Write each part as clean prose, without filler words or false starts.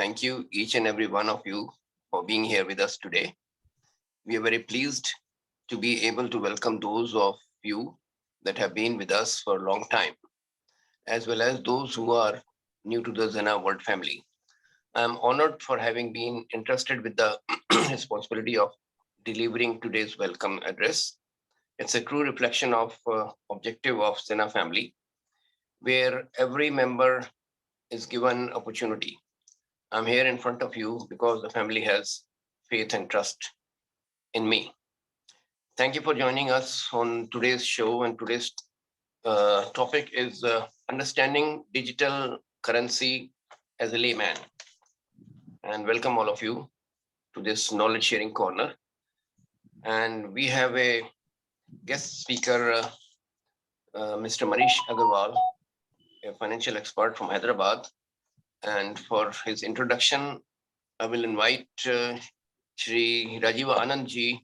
thank you each and every one of you for being here with us today. We are very pleased to be able to welcome those of you that have been with us for a long time, as well as those who are new to the Zena World family. I'm honored for having been entrusted with the responsibility of delivering today's welcome address. It's a true reflection of objective of Zena family, where every member is given opportunity. I'm here in front of you because the family has faith and trust in me. Thank you for joining us on today's show. And today's topic is understanding digital currency as a layman. And welcome all of you to this knowledge sharing corner. And we have a guest speaker, Mr. Manish Agarwal, a financial expert from Hyderabad. And for his introduction, I will invite Shri Rajiva Anandji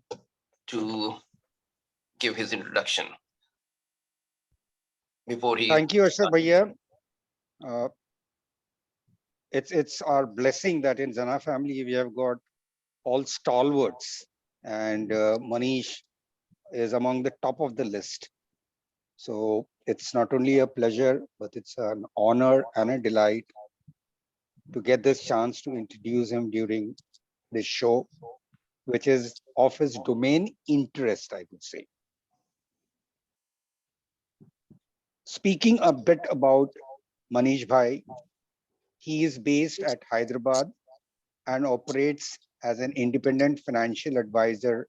to give his introduction. Before he Thank you, Ashok Bhaiya. It's our blessing that in Zana family we have got all stalwarts, and Manish is among the top of the list. So it's not only a pleasure, but it's an honor and a delight to get this chance to introduce him during this show, which is of his domain interest, I would say. Speaking a bit about Manish Bhai, he is based at Hyderabad and operates as an independent financial advisor,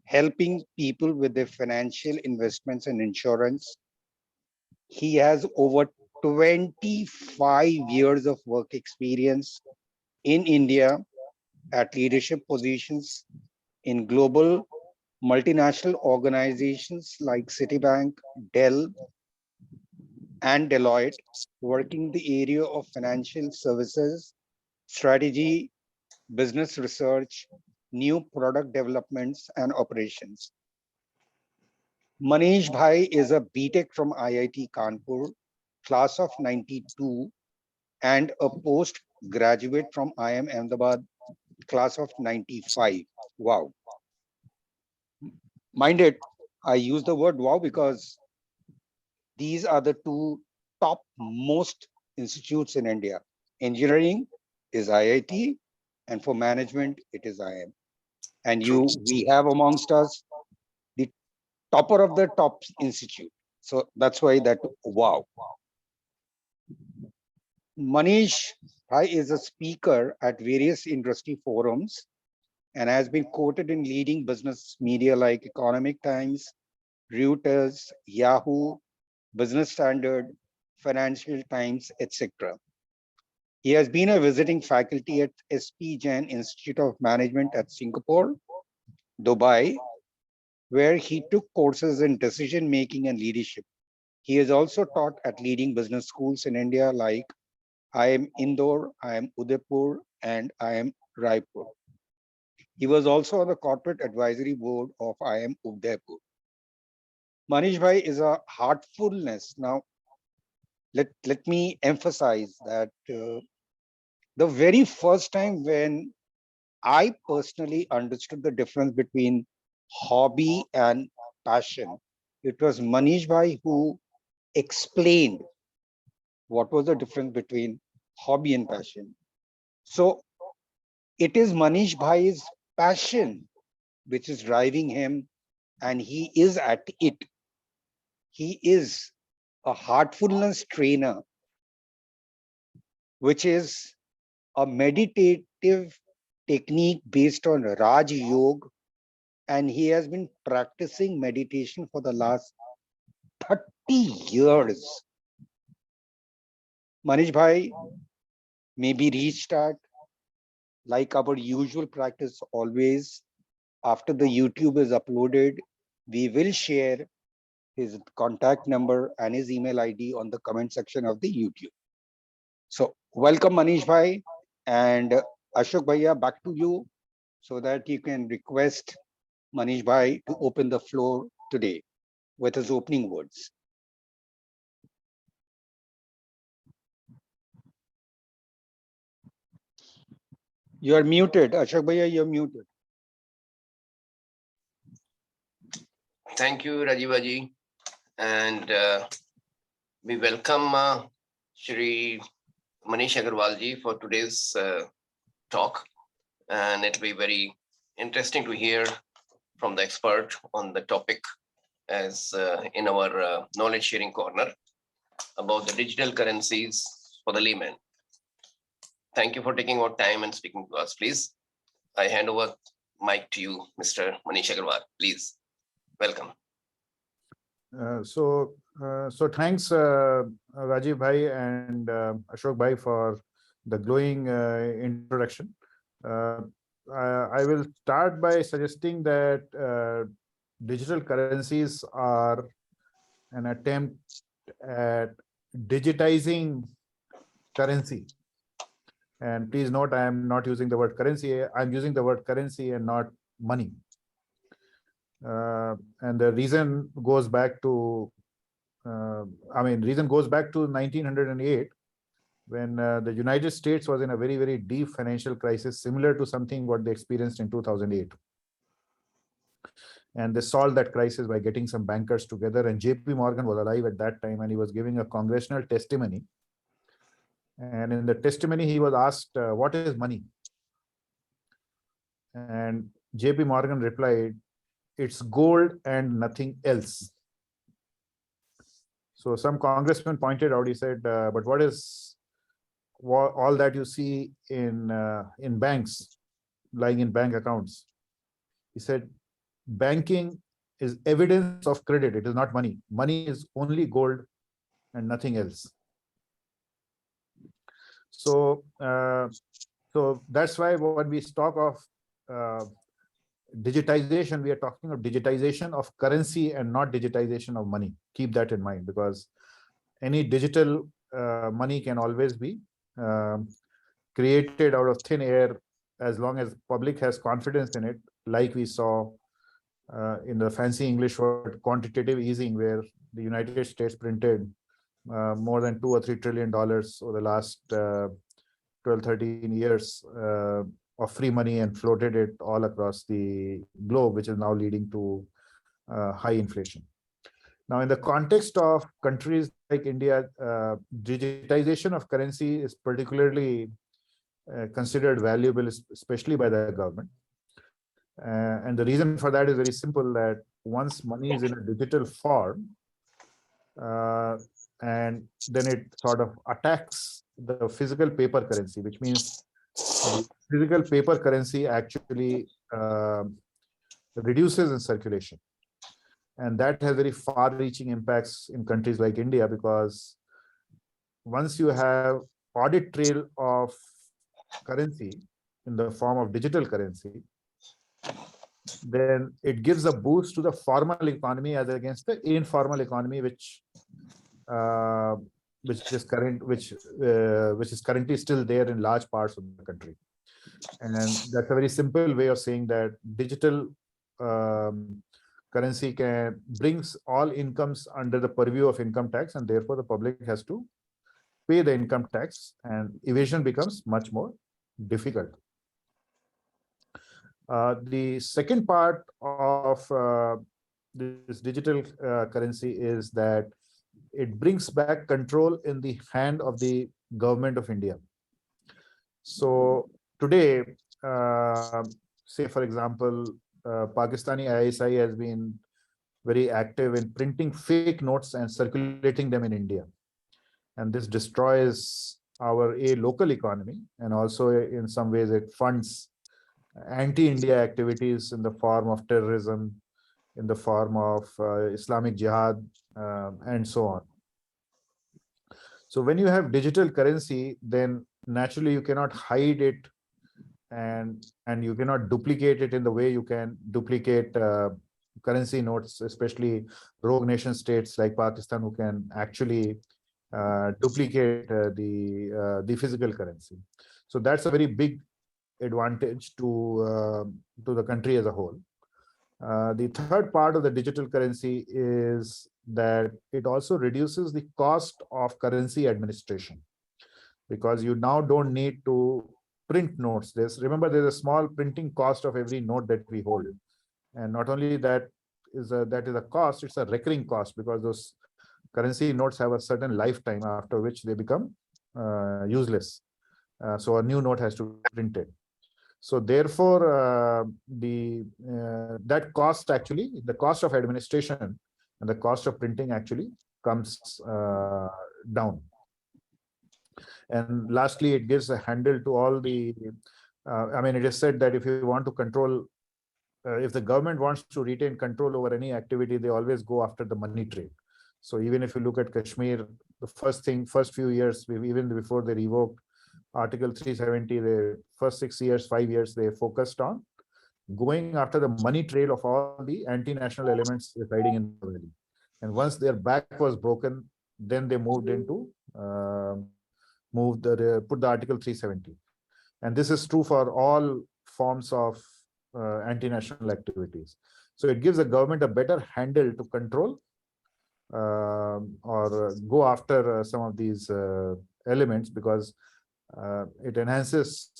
helping people with their financial investments and insurance. He has over 25 years of work experience in India at leadership positions in global multinational organizations like Citibank, Dell, and Deloitte, working the area of financial services, strategy, business research, new product developments, and operations. Manish Bhai is a BTech from IIT Kanpur, class of 92, and a postgraduate from IIM Ahmedabad, class of 95. Wow. Mind it, I use the word wow because these are the two top most institutes in India. Engineering is IIT, and for management, it is IIM. And we have amongst us the topper of the top institute. So that's why that wow. Manish Bhai is a speaker at various industry forums and has been quoted in leading business media like Economic Times, Reuters, Yahoo, Business Standard, Financial Times, etc. He has been a visiting faculty at SP Jain Institute of Management at Singapore, Dubai, where he took courses in decision making and leadership. He has also taught at leading business schools in India like IIM Indore, IIM Udaipur, and IIM Raipur. He was also on the corporate advisory board of IIM Udaipur. Manish Bhai is a heartfulness. Now, let me emphasize that the very first time when I personally understood the difference between hobby and passion, it was Manish Bhai who explained what was the difference between hobby and passion. So it is Manish Bhai's passion which is driving him, and he is at it. He is a heartfulness trainer, which is a meditative technique based on Raj Yoga, and he has been practicing meditation for the last 30 years. Manish Bhai may be reached at, like our usual practice always, after the YouTube is uploaded, we will share his contact number and his email ID on the comment section of the YouTube. So welcome Manish Bhai, and Ashok Bhaiya, back to you so that you can request Manish Bhai to open the floor today with his opening words. You are muted, Ashok Bhaiya. You're muted. Thank you, Rajivaji. And we welcome Shri Manish Agarwal ji for today's talk. And it'll be very interesting to hear from the expert on the topic as in our knowledge sharing corner about the digital currencies for the layman. Thank you for taking our time and speaking to us, please. I hand over mic to you, Mr. Manish Agarwal. Please, welcome. So thanks, Rajiv Bhai and Ashok Bhai for the glowing introduction. Uh, I will start by suggesting that digital currencies are an attempt at digitizing currency. And please note, I am not using the word currency. I'm using the word currency and not money. And the reason goes back to, reason goes back to 1908, when the United States was in a very, very deep financial crisis, similar to something what they experienced in 2008. And they solved that crisis by getting some bankers together. And JP Morgan was alive at that time, and he was giving a congressional testimony. And in the testimony, he was asked, what is money? And JP Morgan replied, it's gold and nothing else. So some congressman pointed out, he said, but what is all that you see in banks, lying in bank accounts? He said, banking is evidence of credit. It is not money. Money is only gold and nothing else. So, so that's why when we talk of digitization, we are talking of digitization of currency and not digitization of money. Keep that in mind, because any digital money can always be created out of thin air as long as public has confidence in it, like we saw in the fancy English word quantitative easing, where the United States printed more than $2 or $3 trillion over the last 12-13 years of free money and floated it all across the globe, which is now leading to high inflation. Now, in the context of countries like India, digitization of currency is particularly considered valuable, especially by the government. And the reason for that is very simple, that once money is in a digital form, and then it sort of attacks the physical paper currency, which means the physical paper currency actually reduces in circulation. And that has very far-reaching impacts in countries like India, because once you have audit trail of currency in the form of digital currency, then it gives a boost to the formal economy as against the informal economy, which is currently still there in large parts of the country. And that's a very simple way of saying that digital currency brings all incomes under the purview of income tax, and therefore the public has to pay the income tax, and evasion becomes much more difficult. The second part of this digital currency is that it brings back control in the hand of the government of India. So today, say for example, Pakistani ISI has been very active in printing fake notes and circulating them in India. And this destroys our local economy, and also in some ways it funds anti-India activities in the form of terrorism, in the form of Islamic Jihad, and so on. So when you have digital currency, then naturally you cannot hide it, and you cannot duplicate it in the way you can duplicate currency notes, especially rogue nation states like Pakistan, who can actually duplicate the physical currency. So that's a very big advantage to the country as a whole. The third part of the digital currency is that it also reduces the cost of currency administration, because you now don't need to print notes. There's a small printing cost of every note that we hold, and not only that is a cost, it's a recurring cost, because those currency notes have a certain lifetime after which they become useless. So a new note has to be printed. So therefore, that cost, actually, the cost of administration and the cost of printing actually comes down. And lastly, it gives a handle to all the. I mean, it is said that if you want to control, if the government wants to retain control over any activity, they always go after the money trade. So even if you look at Kashmir, the first few years, even before they revoked Article 370, the first 6 years, 5 years, they focused on going after the money trail of all the anti-national elements residing in the valley. And once their back was broken, then they moved into put the Article 370. And this is true for all forms of anti-national activities. So it gives the government a better handle to control or go after some of these elements, because it enhances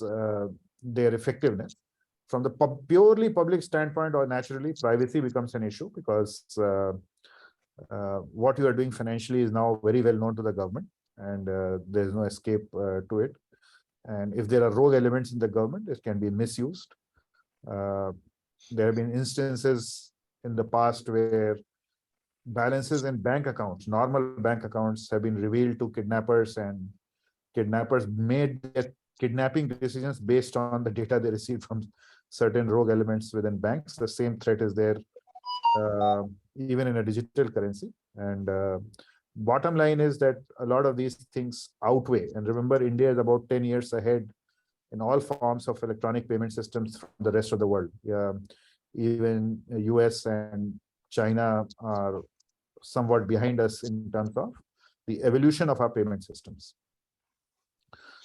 their effectiveness. From the purely public standpoint, or naturally, privacy becomes an issue, because what you are doing financially is now very well known to the government, and there's no escape to it. And if there are rogue elements in the government, it can be misused. Uh, there have been instances in the past where balances in bank accounts, normal bank accounts, have been revealed to kidnappers, and kidnappers made their kidnapping decisions based on the data they received from certain rogue elements within banks. The same threat is there even in a digital currency. And bottom line is that a lot of these things outweigh. And remember, India is about 10 years ahead in all forms of electronic payment systems from the rest of the world. Even US and China are somewhat behind us in terms of the evolution of our payment systems.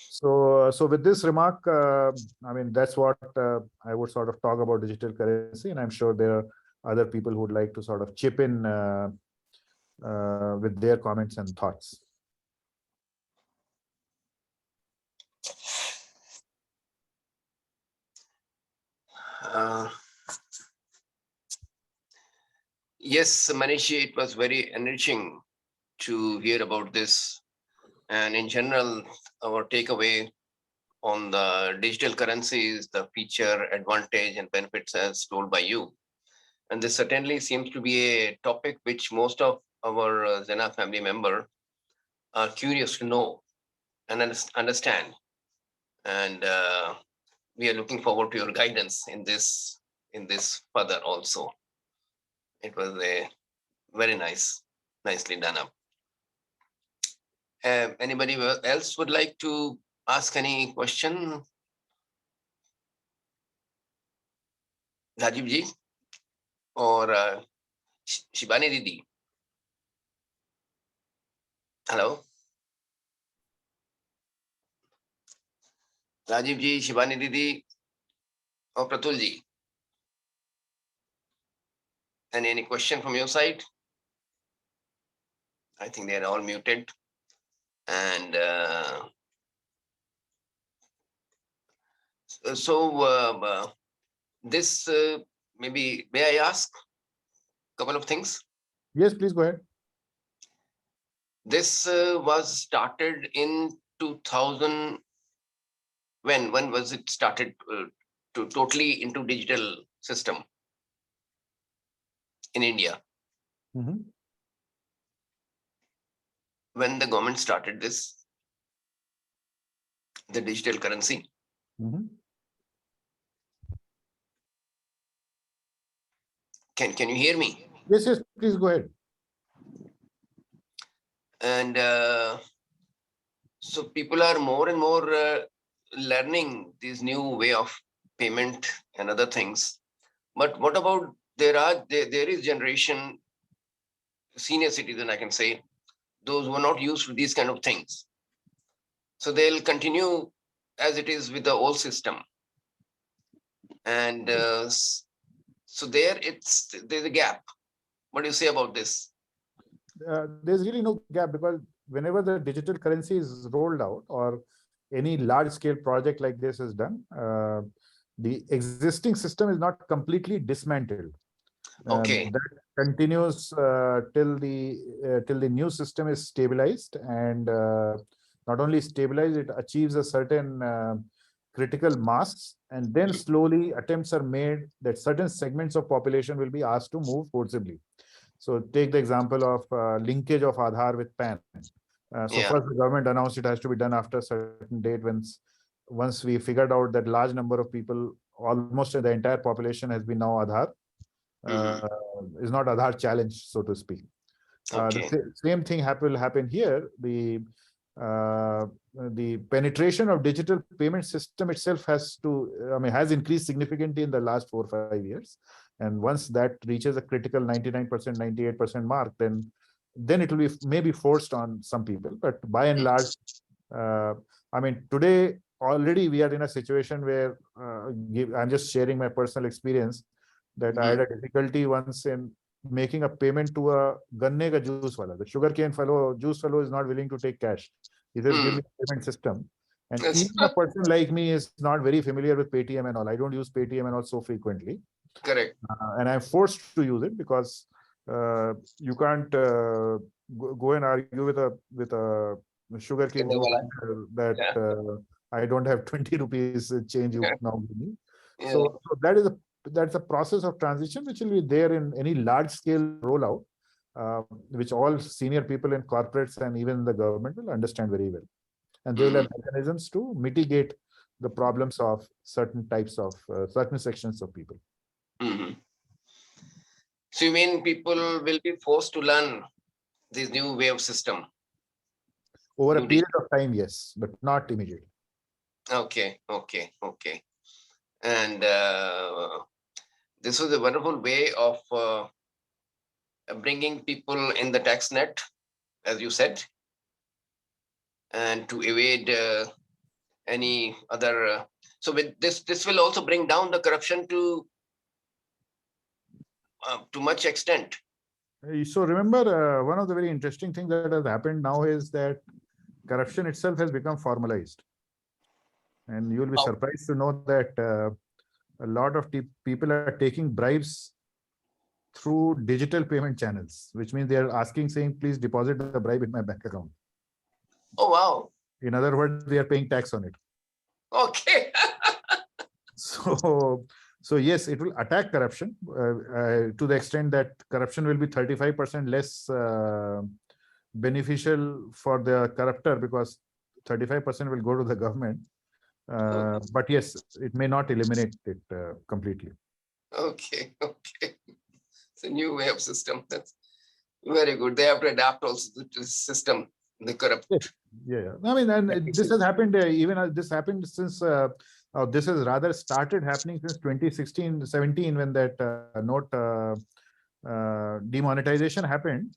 So with this remark, I mean, that's what I would sort of talk about digital currency, and I'm sure there are other people who would like to sort of chip in with their comments and thoughts. Yes, Manish, it was very enriching to hear about this. And in general, our takeaway on the digital currencies, the feature, advantage, and benefits as told by you. And this certainly seems to be a topic which most of our Zena family members are curious to know and understand. And we are looking forward to your guidance in this further also. It was a very nicely done up. Anybody else would like to ask any question? Rajiv ji or Shibani Didi? Hello? Rajiv ji, Shibani Didi or Pratul ji? Any question from your side? I think they are all muted. And this maybe, may I ask a couple of things? Yes, please go ahead. This was started in 2000. When was it started to totally into digital system in India? Mm-hmm. When the government started this, the digital currency. Mm-hmm. Can you hear me? Yes, please go ahead. And so people are more and more learning this new way of payment and other things. But what about there is generation, senior citizen, I can say, those who are not used to these kind of things. So they'll continue as it is with the old system. And so there's a gap. What do you say about this? There's really no gap, because whenever the digital currency is rolled out, or any large scale project like this is done, the existing system is not completely dismantled. Okay. That continues till the new system is stabilized, and not only stabilized, it achieves a certain critical mass, and then slowly attempts are made that certain segments of population will be asked to move forcibly. So take the example of linkage of Aadhaar with PAN. So Yeah. first the government announced it has to be done after a certain date. Once we figured out that large number of people, almost the entire population has been now Aadhaar, Mhm. is not Aadhaar challenge, so to speak. Okay. Same thing will happen here. Uh, the penetration of digital payment system itself has increased significantly in the last 4 or 5 years. And once that reaches a critical 99%, 98% mark, then it will be maybe forced on some people. But by and large, uh, today already we are in a situation where I'm just sharing my personal experience that I had Mhm. a difficulty once in making a payment to a ganne ka juice wala. The sugarcane fellow, juice fellow is not willing to take cash. He says, give Mm. me a payment system. And That's even a person like me is not very familiar with Paytm and all. I don't use Paytm and all so frequently. correct. And I'm forced to use it because you can't go and argue with a sugarcane Ganne juice wala. vendor that Yeah. I don't have 20 rupees change you Yeah. now give me. Yeah. So that's a process of transition which will be there in any large scale rollout, which all senior people in corporates and even the government will understand very well. And they will have Mhm. mechanisms to mitigate the problems of certain types of certain sections of people. Mhm. So you mean people will be forced to learn this new way of system? Over a New period digital. of time, yes, but not immediately. Okay. Okay. Okay. And this was a wonderful way of bringing people in the tax net, as you said, and to evade any other. So with this will also bring down the corruption to much extent. So remember, one of the very interesting things that has happened now is that corruption itself has become formalized. And you will be How? surprised to know that a lot of people are taking bribes through digital payment channels, which means they are asking, saying, please deposit the bribe in my bank account. Oh wow. In other words, they are paying tax on it. Okay. So, so yes, it will attack corruption to the extent that corruption will be 35% less beneficial for the corruptor because 35% will go to the government. But yes, it may not eliminate it completely. Okay. Okay. It's a new way of system. That's very good. They have to adapt also to the system. The corrupt. Yes. Yeah, yeah. I mean, and this has Practices. happened even this happened since this has rather started happening since 2016, 17 when that note demonetization happened.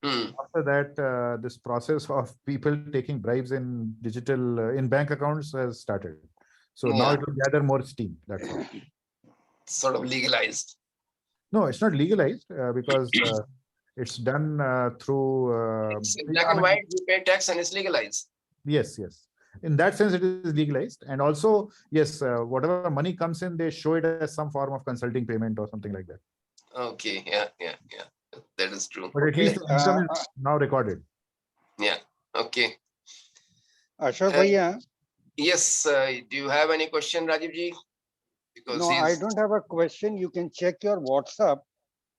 Hmm. After that, this process of people taking bribes in digital in bank accounts has started. So now it Yeah. will gather more steam. That's all. Sort of legalized. No, it's not legalized because it's done through. It's in black and white. You pay tax and it's legalized. Yes, yes. In that sense, it is legalized, and also yes, whatever money comes in, they show it as some form of consulting payment or something like that. Okay. Yeah. Yeah. Yeah. That is true. But at least Okay, the income is now recorded. Yeah. Okay. Ashok Uh, Bhaiya, yes. Do you have any question, Rajiv ji? Because no, I he's don't have a question. You can check your WhatsApp.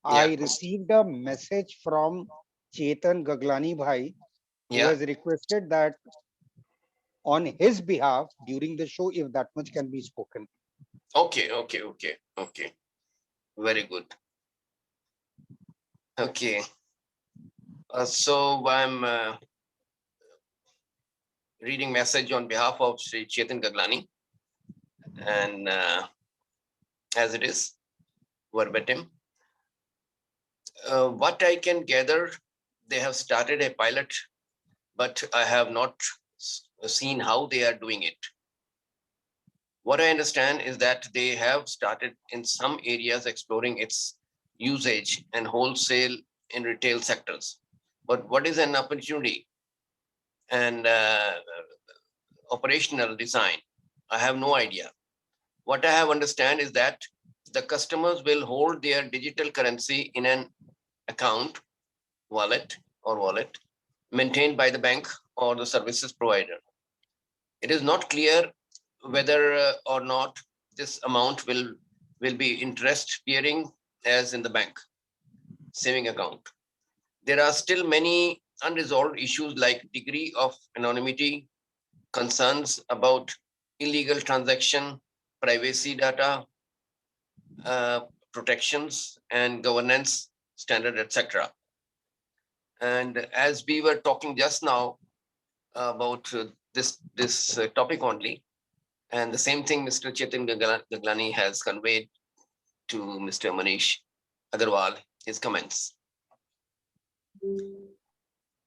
yeah. I received a message from Chetan Gaglani Bhai, who Yeah. has requested that on his behalf during the show, if that much can be spoken. Okay. Okay. Okay. Okay. Very good. Okay. So I'm reading message on behalf of Sri Chetan Gaglani, and as it is verbatim. What I can gather, they have started a pilot, but I have not seen how they are doing it. What I understand is that they have started in some areas exploring its usage and wholesale in retail sectors. But what is an opportunity? And operational design. I have no idea. What I have understand is that the customers will hold their digital currency in an account, wallet maintained by the bank or the services provider. It is not clear whether or not this amount will be interest bearing as in the bank saving account. There are still many unresolved issues like degree of anonymity, concerns about illegal transaction, privacy data, protections and governance standard, etc. And as we were talking just now about this topic only, and the same thing Mr. Chetan Gaglani has conveyed to Mr. Manish Agarwal, his comments.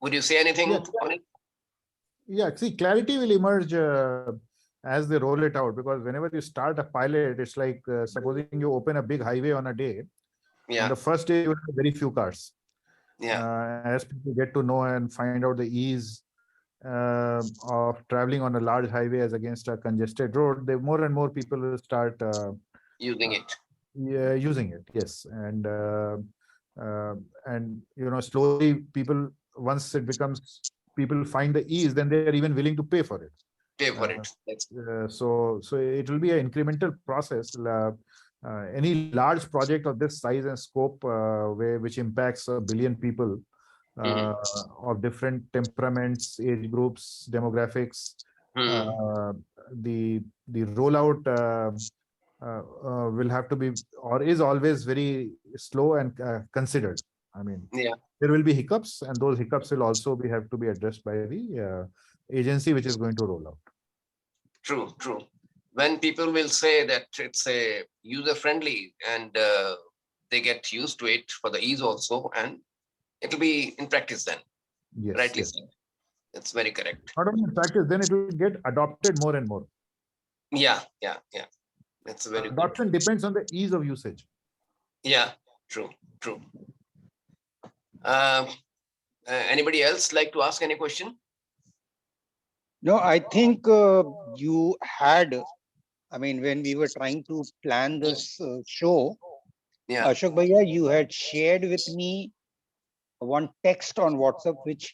Would you say anything on it? Yeah, see, clarity will emerge as they roll it out, because whenever you start a pilot, it's like supposing you open a big highway on a day. On Yeah, the first day, you will have very few cars. yeah, As people get to know and find out the ease of traveling on a large highway as against a congested road, more and more people will start using it. yeah, using it. Yes, and slowly people, once it becomes, people find the ease, then they are even willing to pay for it. Pay for Uh, it. That's so it will be an incremental process. Any large project of this size and scope, which impacts a billion people uh, mhm, of different temperaments, age groups, demographics, mhm. uh, the rollout will have to be, or is always very slow and considered. I mean, Yeah, there will be hiccups, and those hiccups will also have to be addressed by the agency which is going to roll out. true, true. When people will say that it's a user friendly and they get used to it for the ease also, and it'll be in practice then. Yes, Rightly yes. said. That's very correct. Not only in practice, then it will get adopted more and more. Yeah, yeah, yeah. That's a very good. Adoption depends on the ease of usage. Yeah, true, true. Um, anybody else like to ask any question? No, I think you had, I mean, when we were trying to plan this show, Yeah. Ashok Bhaiya, you had shared with me one text on WhatsApp, which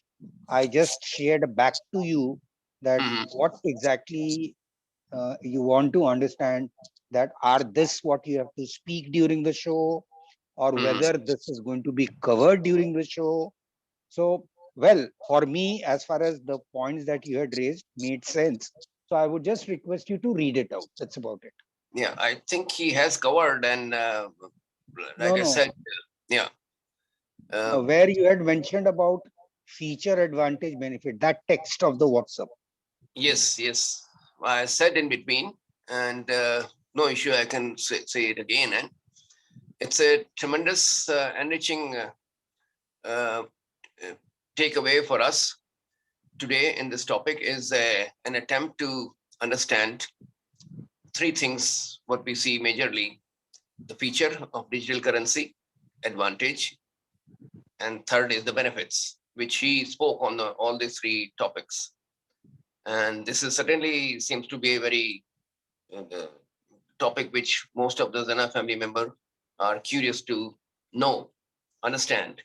I just shared back to you, that Mhm, what exactly you want to understand, that are this what you have to speak during the show, or mhm. whether this is going to be covered during the show. So, well, for me, as far as the points that you had raised made sense. So I would just request you to read it out. That's about it. Yeah, I think he has covered, and No, like I no. said, yeah, uh, Where you had mentioned about feature advantage benefit, that text of the WhatsApp. yes, yes. I said in between, and no issue. I can say it again, and it's a tremendous enriching uh, uh, takeaway for us today in this topic is an attempt to understand three things what we see majorly: the feature of digital currency, advantage, and third is the benefits, which he spoke on all these three topics. And this is certainly seems to be a very topic which most of the Zana family member are curious to know, understand,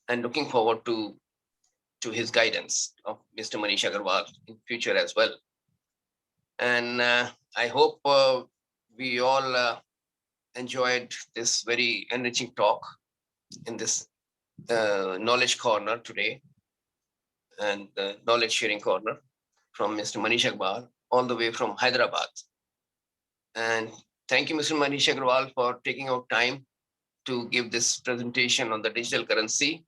and looking forward to his guidance of Mr. Manish Agarwal in future as well. And I hope we all enjoyed this very enriching talk in this knowledge corner today, and knowledge sharing corner from Mr. Manish Agarwal all the way from Hyderabad. And thank you, Mr. Manish Agarwal, for taking out time to give this presentation on the digital currency.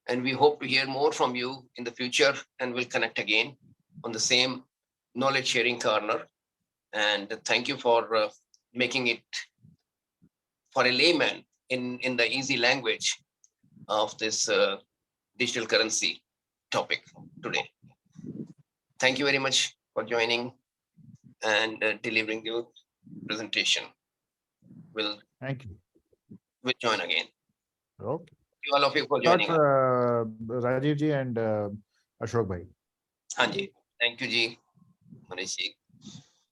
And we hope to hear more from you in the future, and we'll connect again on the same knowledge sharing corner. And thank you for making it for a layman in the easy language of this digital currency topic today. Thank you very much for joining and delivering your presentation. We'll, Thank you. we'll join again. Okay. Thank you all of you for Thought joining us. Rajiv ji and Ashok bhai. Hanji. Thank you, Ji. Manish ji.